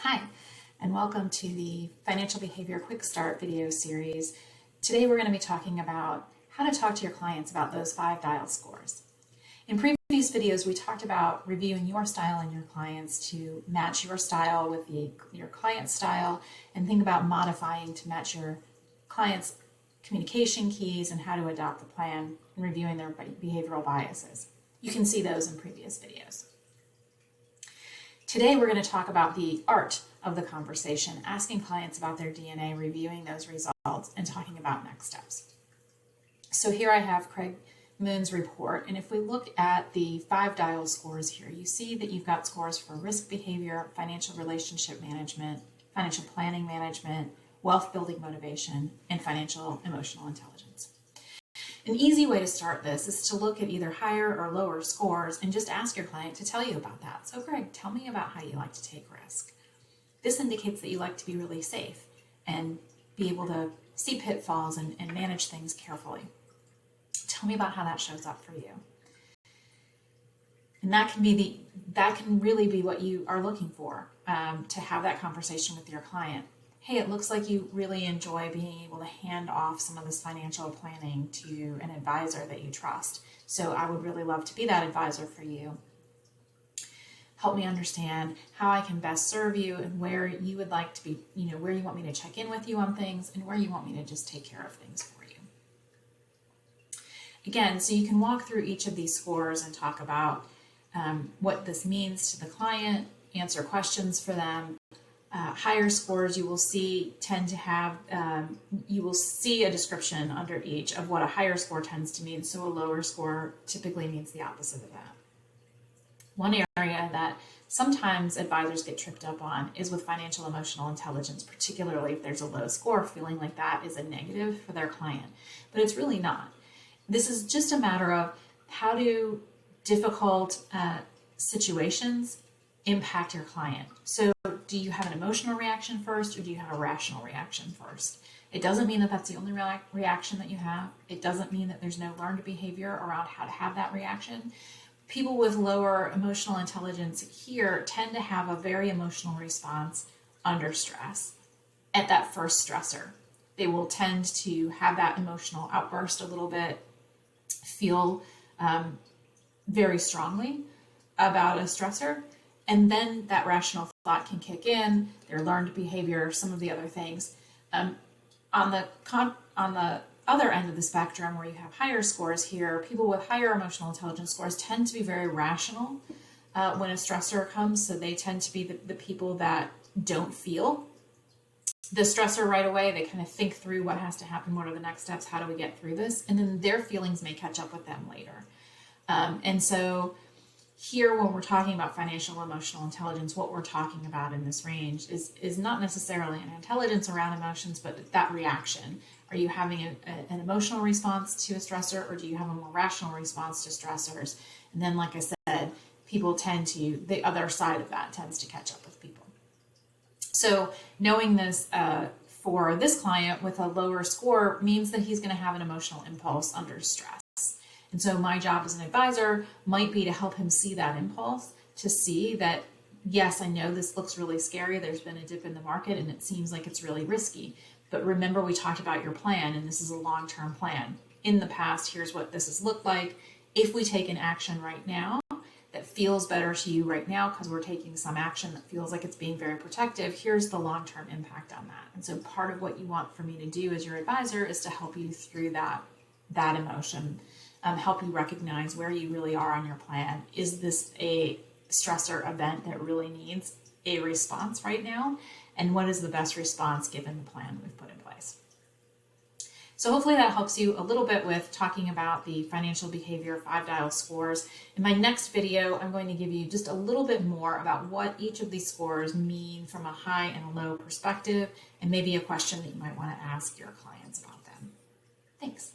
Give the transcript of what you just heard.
Hi, and welcome to the Financial Behavior Quick Start video series. Today we're going to be talking about how to talk to your clients about those 5 dial scores. In previous videos, we talked about reviewing your style and your clients to match your style with your client's style, and think about modifying to match your client's communication keys and how to adopt the plan and reviewing their behavioral biases. You can see those in previous videos. Today we're going to talk about the art of the conversation, asking clients about their DNA, reviewing those results, and talking about next steps. So here I have Craig Moon's report, and if we look at the 5 dial scores here, you see that you've got scores for risk behavior, financial relationship management, financial planning management, wealth building motivation, and financial emotional intelligence. An easy way to start this is to look at either higher or lower scores and just ask your client to tell you about that. So Greg, tell me about how you like to take risk. This indicates that you like to be really safe and be able to see pitfalls and manage things carefully. Tell me about how that shows up for you. And that can really be what you are looking for, to have that conversation with your client. Hey, it looks like you really enjoy being able to hand off some of this financial planning to an advisor that you trust. So I would really love to be that advisor for you. Help me understand how I can best serve you and where you would like to be, where you want me to check in with you on things and where you want me to just take care of things for you. Again, so you can walk through each of these scores and talk about what this means to the client, answer questions for them. Higher scores you will see tend to have, you will see a description under each of what a higher score tends to mean, so a lower score typically means the opposite of that. One area that sometimes advisors get tripped up on is with financial emotional intelligence, particularly if there's a low score, feeling like that is a negative for their client, but it's really not. This is just a matter of how do difficult situations impact your client. So do you have an emotional reaction first, or do you have a rational reaction first? It doesn't mean that that's the only reaction that you have. It doesn't mean that there's no learned behavior around how to have that reaction. People with lower emotional intelligence here tend to have a very emotional response under stress at that first stressor. They will tend to have that emotional outburst a little bit, feel very strongly about a stressor, and then that rational thought can kick in, their learned behavior, some of the other things. On the other end of the spectrum, where you have higher scores here, people with higher emotional intelligence scores tend to be very rational when a stressor comes. So they tend to be the people that don't feel the stressor right away. They kind of think through what has to happen, what are the next steps, how do we get through this, and then their feelings may catch up with them later. And so here, when we're talking about financial emotional intelligence, what we're talking about in this range is not necessarily an intelligence around emotions, but that reaction. Are you having an emotional response to a stressor, or do you have a more rational response to stressors? And then, like I said, people tend to, the other side of that tends to catch up with people. So knowing this for this client with a lower score means that he's going to have an emotional impulse under stress. And so my job as an advisor might be to help him see that impulse, to see that, yes, I know this looks really scary. There's been a dip in the market and it seems like it's really risky. But remember, we talked about your plan, and this is a long-term plan. In the past, here's what this has looked like. If we take an action right now that feels better to you right now because we're taking some action that feels like it's being very protective, here's the long-term impact on that. And so part of what you want for me to do as your advisor is to help you through that emotion. Help you recognize where you really are on your plan. Is this a stressor event that really needs a response right now? And what is the best response given the plan we've put in place? So hopefully that helps you a little bit with talking about the financial behavior 5 dial scores. In my next video, I'm going to give you just a little bit more about what each of these scores mean from a high and a low perspective, and maybe a question that you might want to ask your clients about them. Thanks.